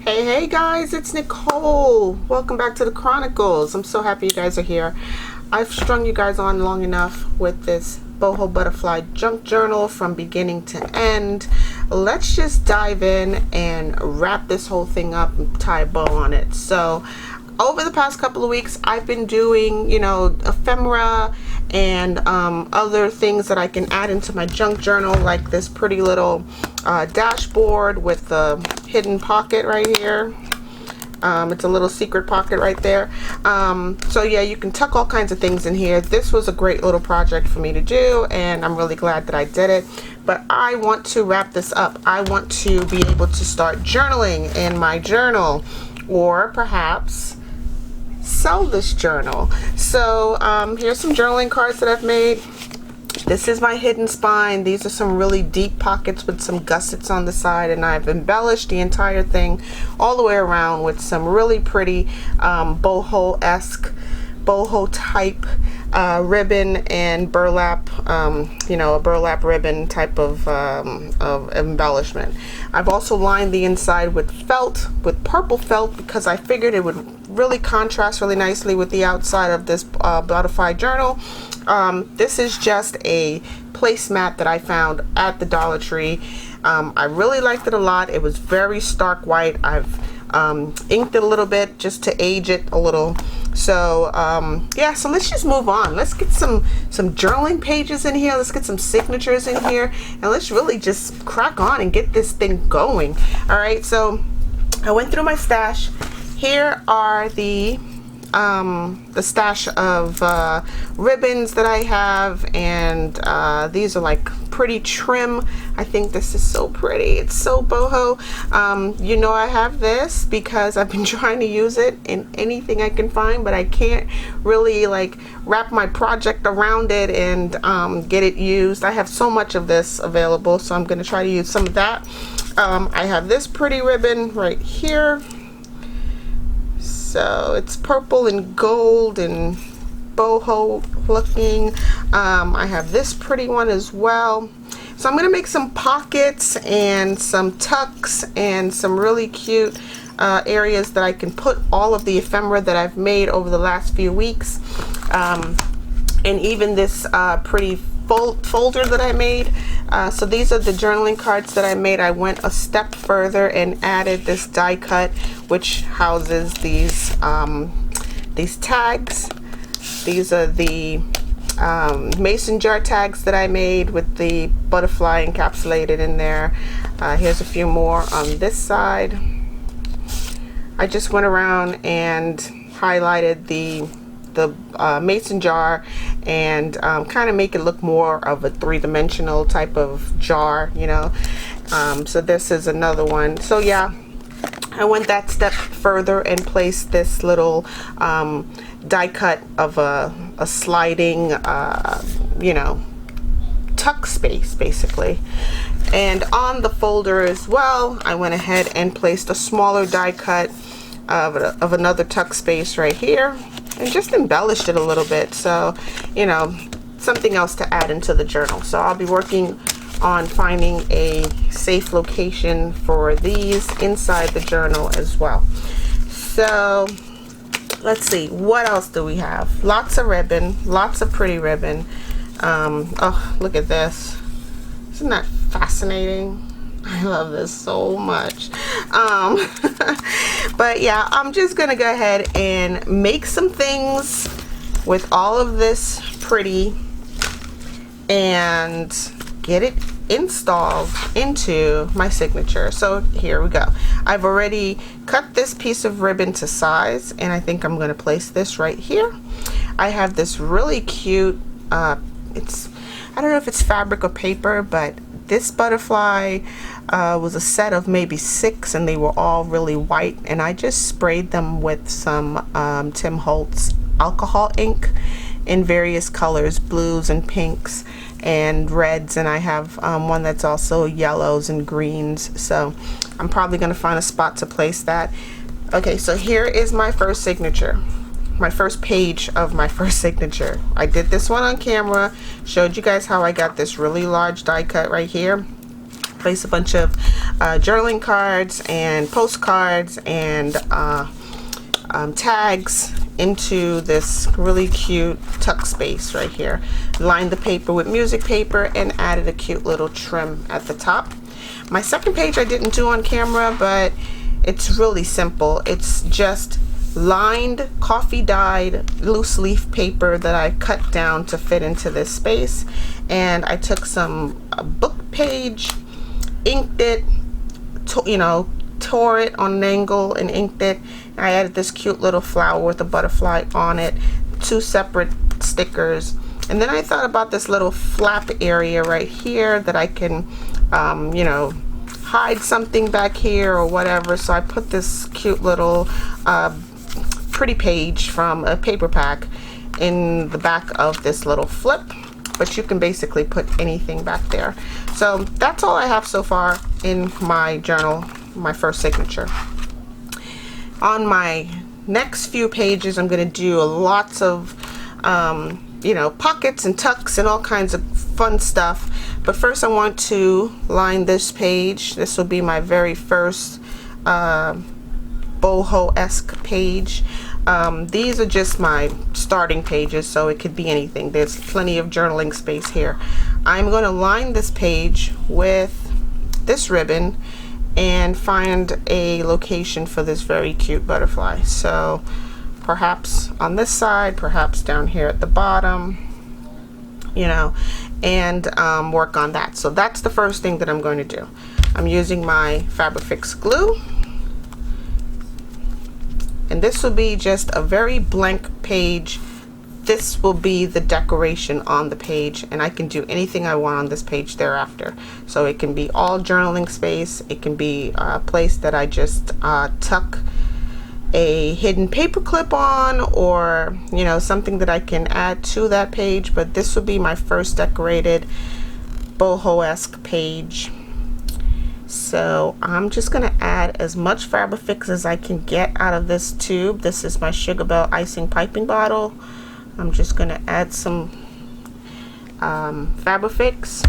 Hey guys, it's Nicole. Welcome back to the Chronicles. I'm so happy you guys are here. I've strung you guys on long enough with this Boho Butterfly Junk Journal from beginning to end. Let's just dive in and wrap this whole thing up and tie a bow on it. So over the past couple of weeks, I've been doing, ephemera and other things that I can add into my junk journal, like this pretty little dashboard with the hidden pocket right here. It's a little secret pocket right there. So yeah, you can tuck all kinds of things in here. This was a great little project for me to do, and I'm really glad that I did it. But I want to wrap this up. I want to be able to start journaling in my journal, or perhaps sell this journal. So here's some journaling cards that I've made. This is my hidden spine. These are some really deep pockets with some gussets on the side, and I've embellished the entire thing all the way around with some really pretty boho-esque, boho type ribbon and burlap, a burlap ribbon type of embellishment. I've also lined the inside with felt, with purple felt, because I figured it would really contrast really nicely with the outside of this butterfly journal. This is just a placemat that I found at the Dollar Tree. I really liked it a lot. It was very stark white. I've inked it a little bit just to age it a little. So yeah, so let's just move on. Let's get some journaling pages in here. Let's get some signatures in here, and let's really just crack on and get this thing going. All right, so I went through my stash. Here are the stash of ribbons that I have, and these are like pretty trim. I think this is so pretty. It's so boho. I have this because I've been trying to use it in anything I can find, but I can't really like wrap my project around it and get it used. I have so much of this available, so I'm going to try to use some of that. I have this pretty ribbon right here. So it's purple and gold and boho looking. I have this pretty one as well. So I'm going to make some pockets and some tucks and some really cute areas that I can put all of the ephemera that I've made over the last few weeks. And even this pretty folder that I made. So these are the journaling cards that I made. I went a step further and added this die cut, which houses these tags. These are the mason jar tags that I made with the butterfly encapsulated in there. Here's a few more on this side. I just went around and highlighted the mason jar and kind of make it look more of a three-dimensional type of jar, so this is another one. So yeah, I went that step further and placed this little die cut of a sliding tuck space basically. And on the folder as well, I went ahead and placed a smaller die cut of another tuck space right here, and just embellished it a little bit, so something else to add into the journal. So I'll be working on finding a safe location for these inside the journal as well. So let's see, what else do we have? Lots of ribbon, lots of pretty ribbon. Oh, look at this. Isn't that fascinating? I love this so much. But yeah, I'm just gonna go ahead and make some things with all of this pretty and get it installed into my signature. So here we go. I've already cut this piece of ribbon to size, and I think I'm going to place this right here. I have this really cute I don't know if it's fabric or paper, but this butterfly was a set of maybe 6, and they were all really white, and I just sprayed them with some Tim Holtz alcohol ink in various colors, blues and pinks and reds, and I have one that's also yellows and greens. So I'm probably going to find a spot to place that. Okay, so here is my first signature, my first page of my first signature. I did this one on camera, showed you guys how I got this really large die cut right here. place a bunch of journaling cards and postcards and tags into this really cute tuck space right here. Lined the paper with music paper and added a cute little trim at the top. My second page I didn't do on camera, but it's really simple. It's just lined coffee dyed loose leaf paper that I cut down to fit into this space, and I took some book page, inked it, tore it on an angle and inked it. I added this cute little flower with a butterfly on it, 2 separate stickers, and then I thought about this little flap area right here that I can hide something back here or whatever. So I put this cute little pretty page from a paper pack in the back of this little flip, but you can basically put anything back there. So that's all I have so far in my journal, my first signature. On my next few pages, I'm going to do lots of pockets and tucks and all kinds of fun stuff. But first I want to line this page. This will be my very first boho-esque page. These are just my starting pages, so it could be anything. There's plenty of journaling space here. I'm going to line this page with this ribbon and find a location for this very cute butterfly. So perhaps on this side, perhaps down here at the bottom, and work on that. So that's the first thing that I'm going to do. I'm using my Fabrifix glue, and this will be just a very blank page. This will be the decoration on the page, and I can do anything I want on this page thereafter. So it can be all journaling space, it can be a place that I just tuck a hidden paper clip on, or something that I can add to that page. But this will be my first decorated boho-esque page. So I'm just going to add as much Fabrifix as I can get out of this tube. This is my Sugar Bell icing piping bottle. I'm just going to add some Fabrifix,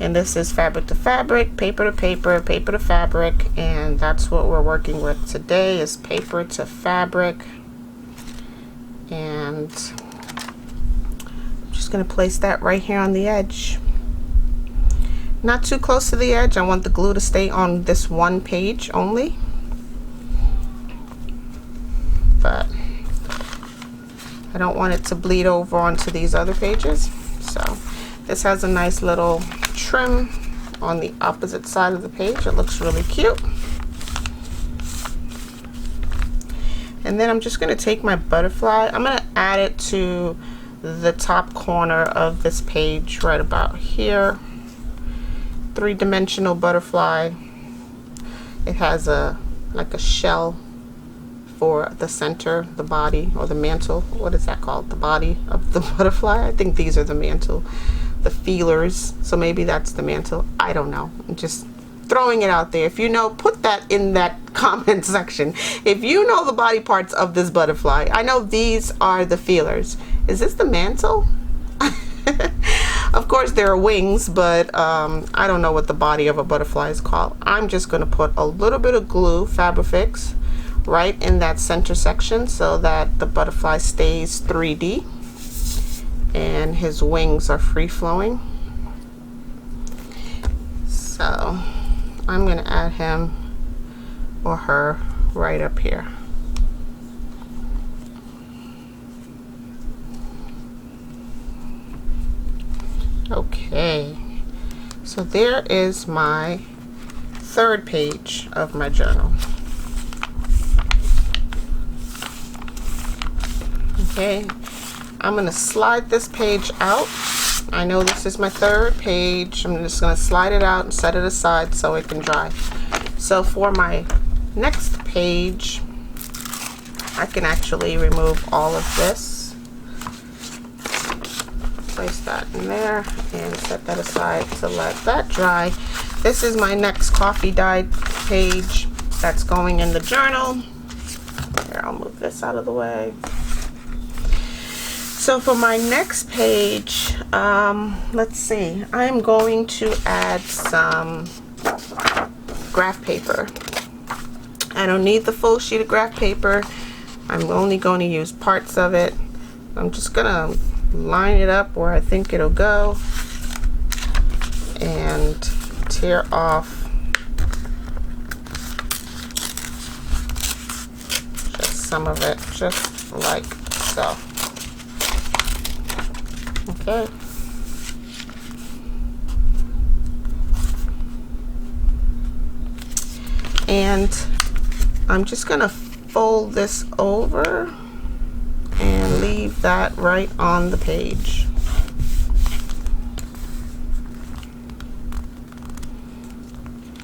and this is fabric to fabric, paper to paper, paper to fabric, and that's what we're working with today, is paper to fabric. And I'm just going to place that right here on the edge. Not too close to the edge. I want the glue to stay on this one page only, but I don't want it to bleed over onto these other pages. So this has a nice little trim on the opposite side of the page. It looks really cute. And then I'm just going to take my butterfly. I'm going to add it to the top corner of this page right about here. 3-dimensional butterfly. It has like a shell for the center, the body, or the mantle. What is that called? The body of the butterfly? I think these are the mantle, the feelers. So maybe that's the mantle. I don't know. I'm just throwing it out there. If you know, put that in that comment section. If you know the body parts of this butterfly. I know these are the feelers. Is this the mantle? Of course there are wings, but I don't know what the body of a butterfly is called. I'm just going to put a little bit of glue, Fabrifix, right in that center section so that the butterfly stays 3D and his wings are free-flowing. So I'm going to add him or her right up here. Okay, so there is my third page of my journal. Okay, I'm going to slide this page out. I know this is my third page. I'm just going to slide it out and set it aside so it can dry. So for my next page, I can actually remove all of this. Place that in there and set that aside to let that dry. This is my next coffee dyed page that's going in the journal. Here, I'll move this out of the way. So for my next page, let's see, I'm going to add some graph paper. I don't need the full sheet of graph paper. I'm only going to use parts of it. I'm just gonna line it up where I think it'll go and tear off just some of it, just like so. Okay. And I'm just gonna fold this over and leave that right on the page.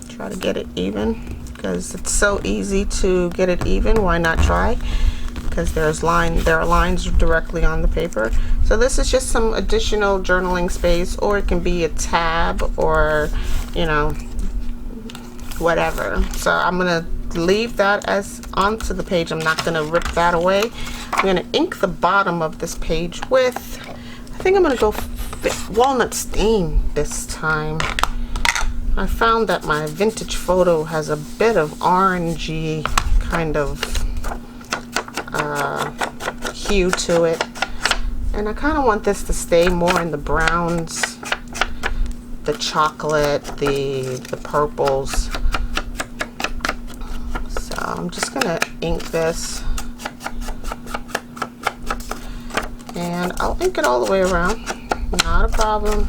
Try to get it even, because it's so easy to get it even. Why not try? Because there are lines directly on the paper. So this is just some additional journaling space, or it can be a tab, or you know, whatever. So I'm gonna leave that as onto the page. I'm not gonna rip that away. I'm gonna ink the bottom of this page with, I think I'm gonna go walnut stain this time. I found that my vintage photo has a bit of orangey kind of hue to it, and I kind of want this to stay more in the browns, the chocolate, the purples. So I'm just gonna ink this, and I'll ink it all the way around, not a problem.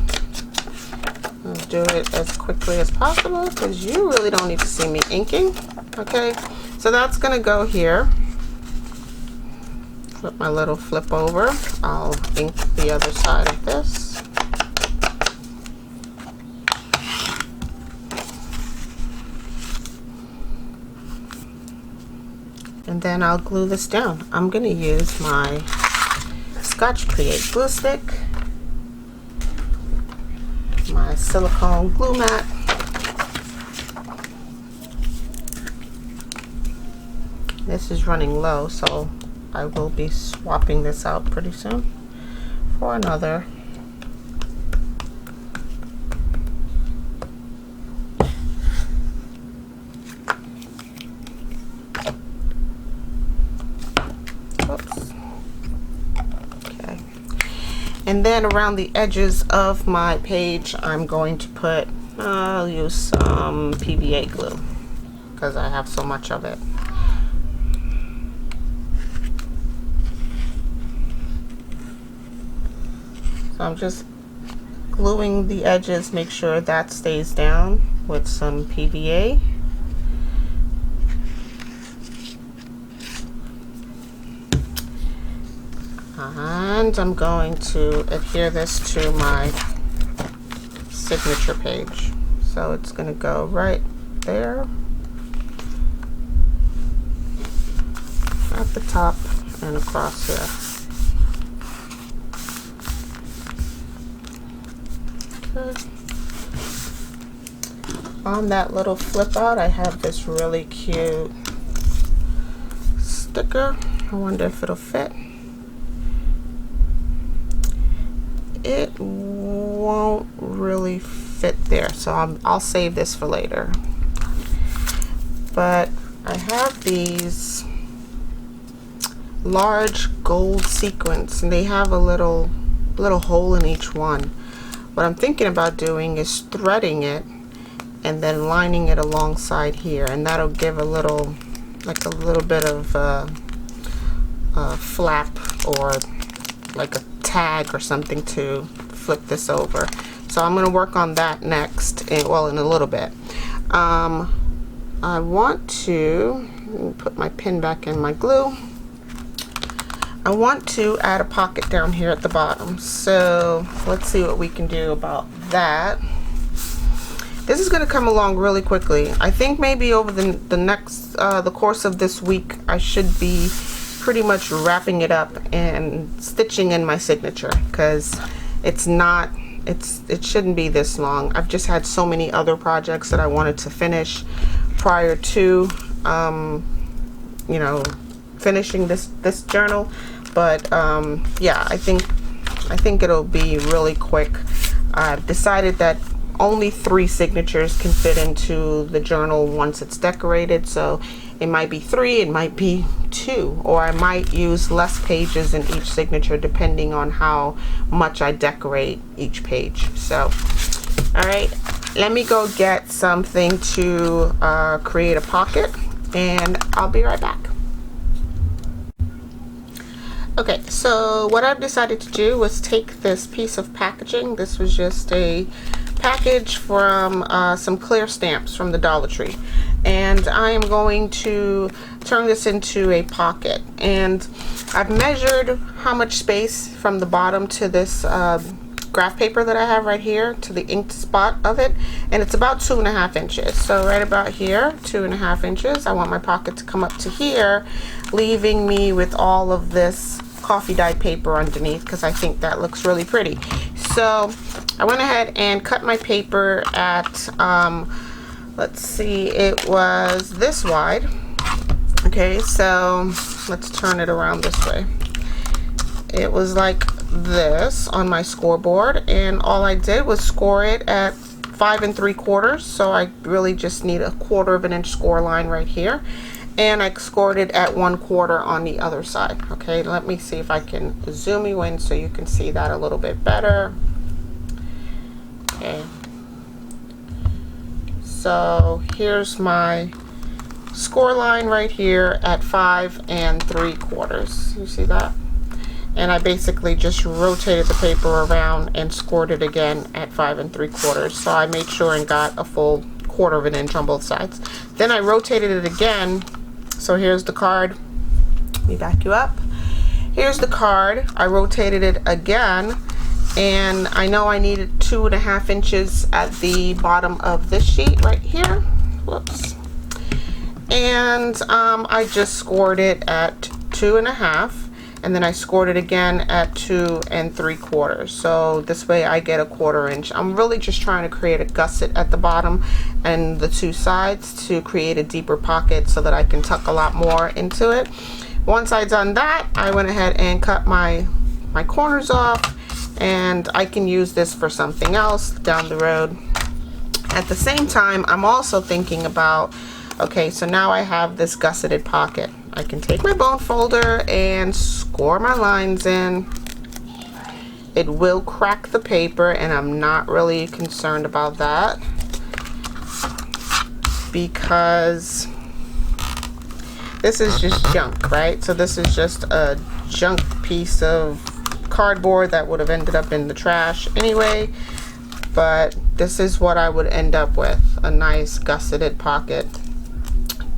I'll do it as quickly as possible because you really don't need to see me inking. Okay, so that's gonna go here. Flip my little flip over. I'll ink the other side of this. And then I'll glue this down. I'm gonna use my Scotch Create glue stick, my silicone glue mat, this is running low, so I will be swapping this out pretty soon for another. Oops. Okay. And then around the edges of my page, I'm going to put, I'll use some PVA glue because I have so much of it. So I'm just gluing the edges, make sure that stays down with some PVA. And I'm going to adhere this to my signature page. So it's going to go right there at the top and across here. Okay. On that little flip out, I have this really cute sticker. I wonder if it'll fit. It won't really fit there, so I'll save this for later. But I have these large gold sequins, and they have a little hole in each one. What I'm thinking about doing is threading it and then lining it alongside here, and that'll give a little, like a little bit of flap or like a tag or something to flip this over. So I'm going to work on that next, well, in a little bit. I want to put my pin back in my glue. I want to add a pocket down here at the bottom, so let's see what we can do about that. This is going to come along really quickly. I think maybe over the course of this week I should be pretty much wrapping it up and stitching in my signature, because it shouldn't be this long. I've just had so many other projects that I wanted to finish prior to you know, finishing this journal. But yeah, I think it'll be really quick. I've decided that only 3 signatures can fit into the journal once it's decorated, so it might be 3, it might be 2, or I might use less pages in each signature depending on how much I decorate each page. So all right, let me go get something to create a pocket, and I'll be right back. Okay, so what I've decided to do was take this piece of packaging. This was just a package from some clear stamps from the Dollar Tree, and I am going to turn this into a pocket. And I've measured how much space from the bottom to this graph paper that I have right here to the inked spot of it, and it's about 2.5 inches. So right about here, 2.5 inches. I want my pocket to come up to here, leaving me with all of this coffee dye paper underneath, because I think that looks really pretty. So I went ahead and cut my paper at let's see, it was this wide. Okay, so let's turn it around this way. It was like this on my scoreboard, and all I did was score it at 5 3/4. So I really just need a 1/4 of an inch score line right here, and I scored it at 1/4 on the other side. Okay, let me see if I can zoom you in so you can see that a little bit better. Okay, so here's my score line right here at 5 3/4. You see that? And I basically just rotated the paper around and scored it again at 5 3/4. So I made sure and got a full 1/4 of an inch on both sides. Then I rotated it again. So here's the card. Let me back you up. Here's the card. I rotated it again, and I know I needed 2.5 inches at the bottom of this sheet right here. Whoops. And I just scored it at 2.5. And then I scored it again at 2 3/4. So this way I get a 1/4 inch. I'm really just trying to create a gusset at the bottom and the 2 sides to create a deeper pocket so that I can tuck a lot more into it. Once I done that, I went ahead and cut my corners off, and I can use this for something else down the road. At the same time, I'm also thinking about, okay, so now I have this gusseted pocket. I can take my bone folder and score my lines in. It will crack the paper, and I'm not really concerned about that because this is just junk, right? So this is just a junk piece of cardboard that would have ended up in the trash anyway, but this is what I would end up with, a nice gusseted pocket.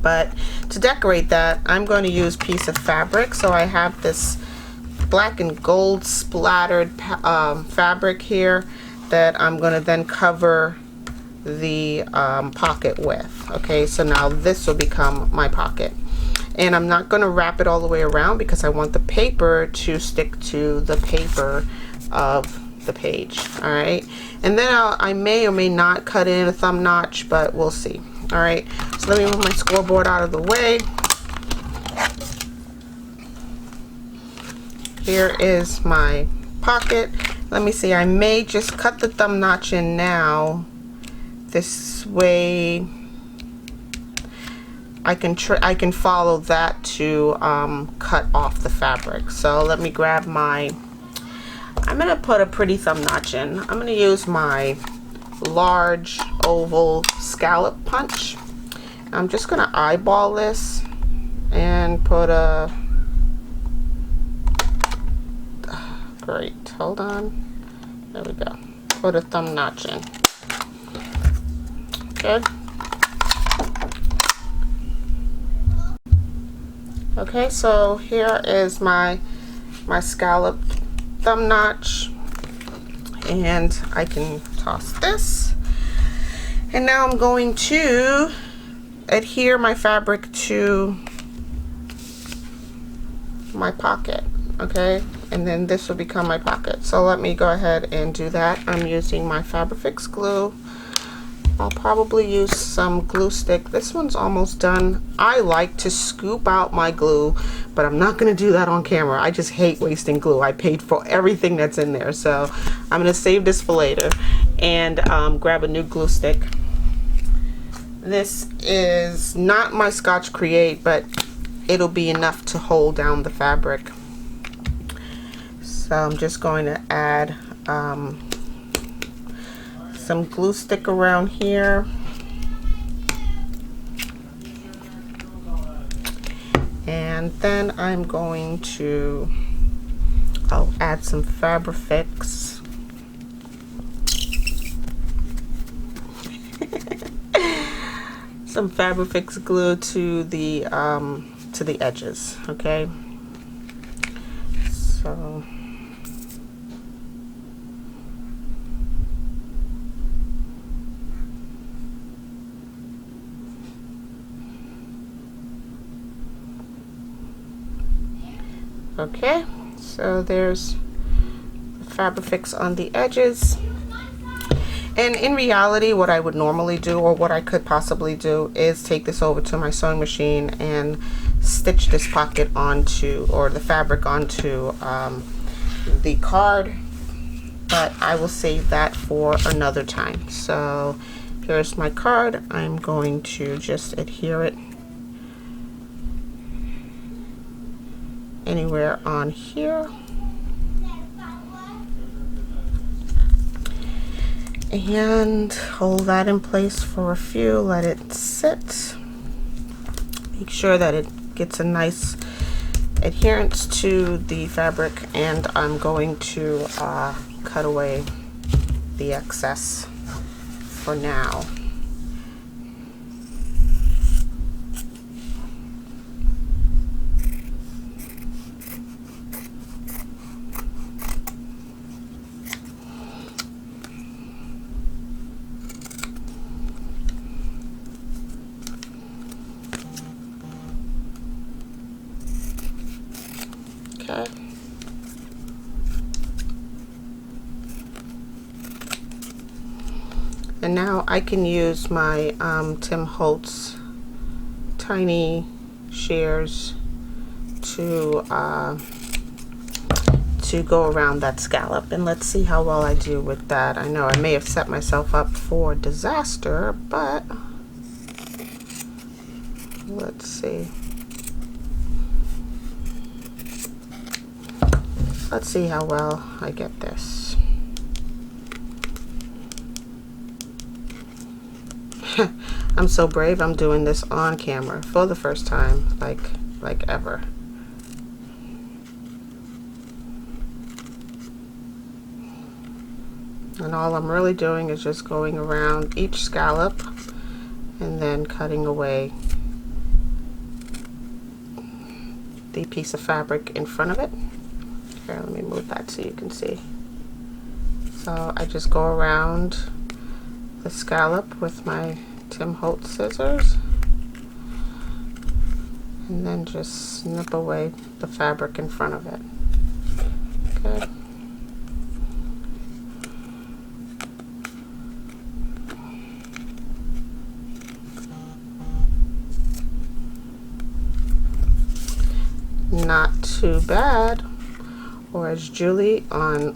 But to decorate that, I'm going to use a piece of fabric. So I have this black and gold splattered fabric here that I'm going to then cover the pocket with. Okay, so now this will become my pocket. And I'm not going to wrap it all the way around because I want the paper to stick to the paper of the page. All right, and then I may or may not cut in a thumb notch, but we'll see. All right, so let me move my scoreboard out of the way. Here is my pocket. Let me see, I may just cut the thumb notch in now. This way I can follow that to cut off the fabric. So let me grab I'm gonna put a pretty thumb notch in. I'm gonna use my large oval scallop punch. I'm just gonna eyeball this and put a, great, hold on, there we go, put a thumb notch in. Good. Okay, so here is my scallop thumb notch, and I can toss this. And now I'm going to adhere my fabric to my pocket, okay? And then this will become my pocket. So let me go ahead and do that. I'm using my Fabrifix glue I'll probably use some glue stick. This one's almost done. I like to scoop out my glue, but I'm not going to do that on camera. I just hate wasting glue. I paid for everything that's in there, so I'm going to save this for later and grab a new glue stick. This is not my Scotch Create, but it'll be enough to hold down the fabric. So I'm just going to add some glue stick around here, and then I'm going to add some Fabrifix. Some Fabrifix glue to the edges. Okay, so okay, so there's the Fabrifix on the edges. And in reality, what I would normally do, or what I could possibly do, is take this over to my sewing machine and stitch this pocket onto, or the fabric onto the card, but I will save that for another time. So here's my card. I'm going to just adhere it anywhere on here, and hold that in place for a few. Let it sit. Make sure that it gets a nice adherence to the fabric, and I'm going to cut away the excess for now. Okay. And now I can use my Tim Holtz tiny shears to go around that scallop, and let's see how well I do with that. I know I may have set myself up for disaster, but let's see. Let's see how well I get this. I'm so brave, I'm doing this on camera for the first time, like ever. And all I'm really doing is just going around each scallop and then cutting away the piece of fabric in front of it. Here, let me move that so you can see. So I just go around the scallop with my Tim Holtz scissors and then just snip away the fabric in front of it. Okay. Not too bad. Or as Julie on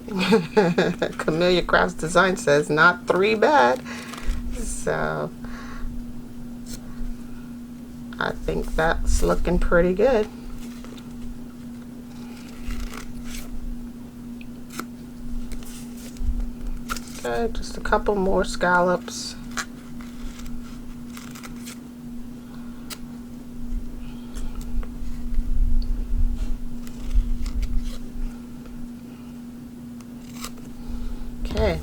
Camellia Crafts Design says, not 3 bad. So I think that's looking pretty good. Okay, just a couple more scallops. Okay.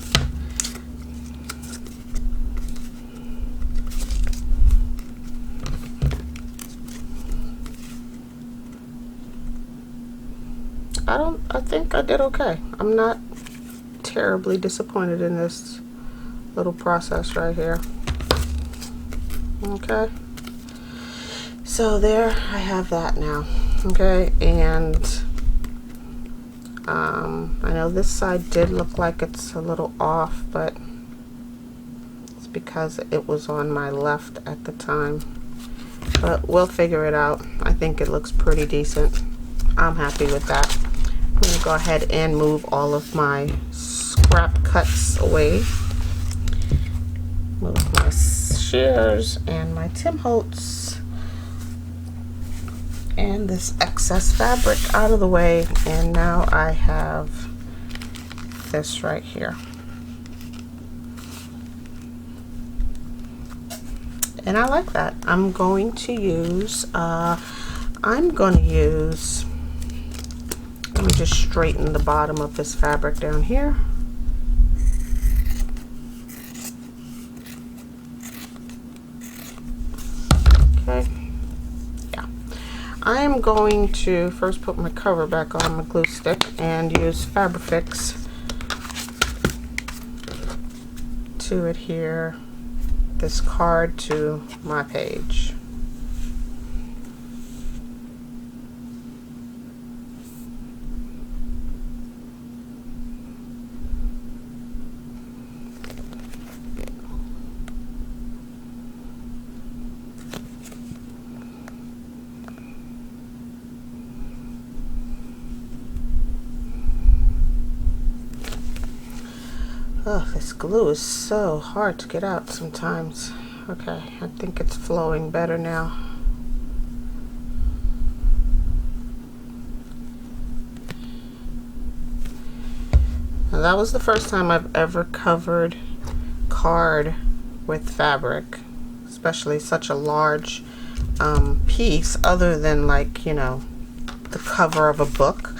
I think I did okay. I'm not terribly disappointed in this little process right here. Okay. So there, I have that now. Okay, and I know this side did look like it's a little off, but it's because it was on my left at the time. But we'll figure it out. I think it looks pretty decent. I'm happy with that. I'm going to go ahead and move all of my scrap cuts away. Move my shears and my Tim Holtz and this excess fabric out of the way, and now I have this right here. And I like that. I'm going to use, let me just straighten the bottom of this fabric down here. Okay. Yeah. I'm going to first put my cover back on my glue stick and use Fabrifix to adhere this card to my page. Oh, this glue is so hard to get out sometimes. Okay, I think it's flowing better now. Now that was the first time I've ever covered card with fabric, especially such a large piece, other than, like, you know, the cover of a book.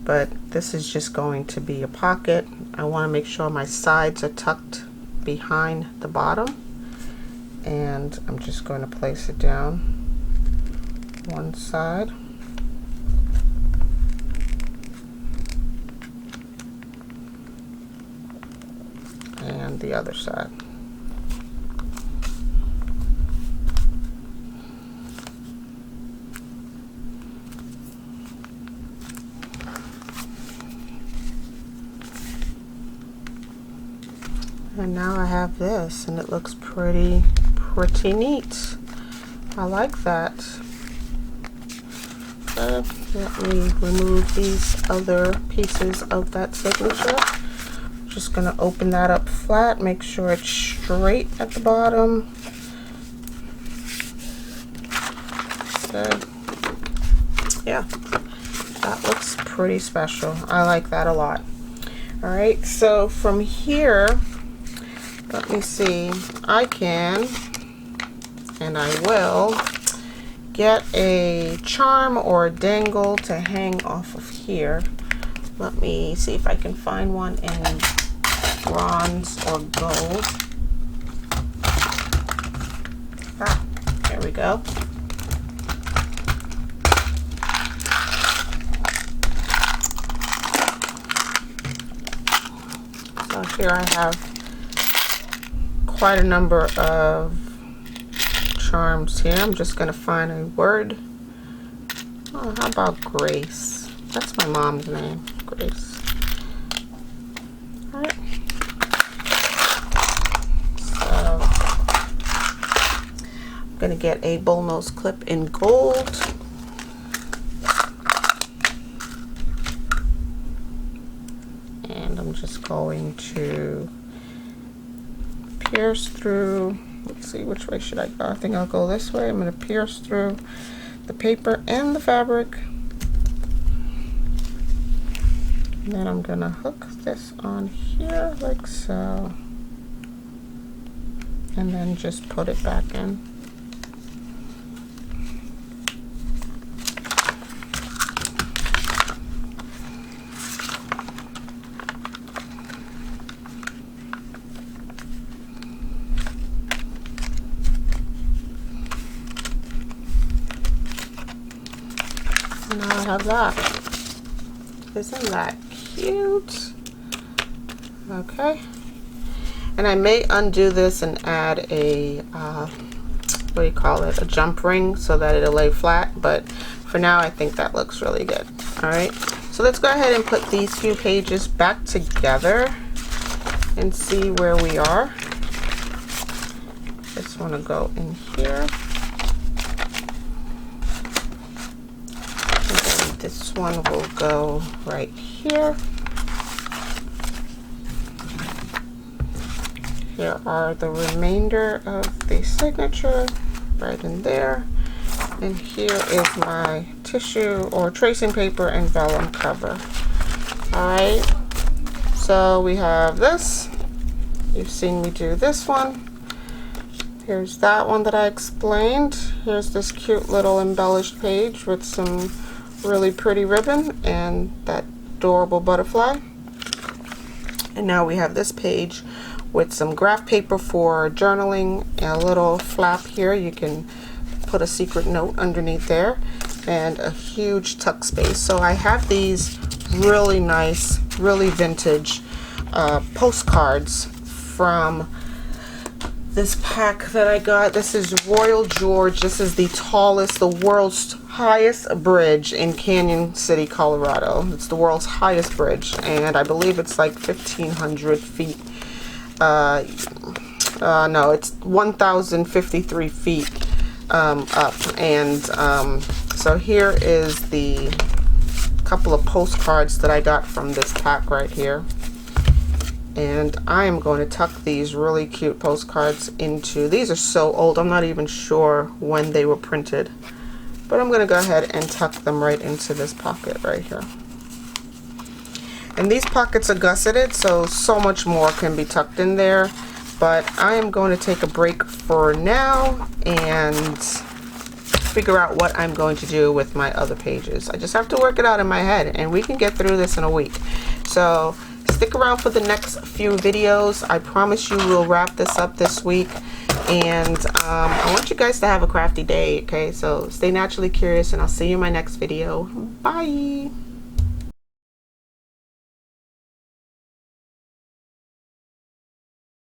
But this is just going to be a pocket. I want to make sure my sides are tucked behind the bottom, and I'm just going to place it down one side. And the other side. And now I have this, and it looks pretty neat. I like that. Let me remove these other pieces of that signature. Just gonna open that up flat, make sure it's straight at the bottom. So, yeah, that looks pretty special. I like that a lot. All right, so from here, let me see, I can, and I will, get a charm or a dangle to hang off of here. Let me see if I can find one in bronze or gold. Ah, there we go. So here I have quite a number of charms here. I'm just going to find a word. Oh, how about Grace? That's my mom's name, Grace. All right. So I'm going to get a bullnose clip in gold. And I'm just going to pierce through. Let's see, which way should I go? I think I'll go this way. I'm going to pierce through the paper and the fabric. And then I'm going to hook this on here like so. And then just put it back in. Now I have that. Isn't that cute? Okay. And I may undo this and add a, what do you call it? A jump ring so that it'll lay flat. But for now, I think that looks really good. All right. So let's go ahead and put these few pages back together and see where we are. this one to go in here. And then this one will go right here. Here are the remainder of the signature right in there. And here is my tissue or tracing paper and vellum cover. Alright, so we have this. You've seen me do this one. Here's that one that I explained. Here's this cute little embellished page with some really pretty ribbon and that adorable butterfly. And now we have this page with some graph paper for journaling and a little flap here. You can put a secret note underneath there and a huge tuck space. So I have these really nice, really vintage postcards from this pack that I got. This is Royal George. This is the tallest, the world's highest bridge in Canyon City, Colorado. It's the world's highest bridge, and I believe it's like 1,500 feet. No, it's 1,053 feet up. And so here is the couple of postcards that I got from this pack right here. And I am going to tuck these really cute postcards into, these are so old, I'm not even sure when they were printed. But I'm going to go ahead and tuck them right into this pocket right here. And these pockets are gusseted, so much more can be tucked in there. But I am going to take a break for now and figure out what I'm going to do with my other pages. I just have to work it out in my head, and we can get through this in a week. So stick around for the next few videos. I promise you we'll wrap this up this week. And I want you guys to have a crafty day, okay? So stay naturally curious, and I'll see you in my next video. Bye!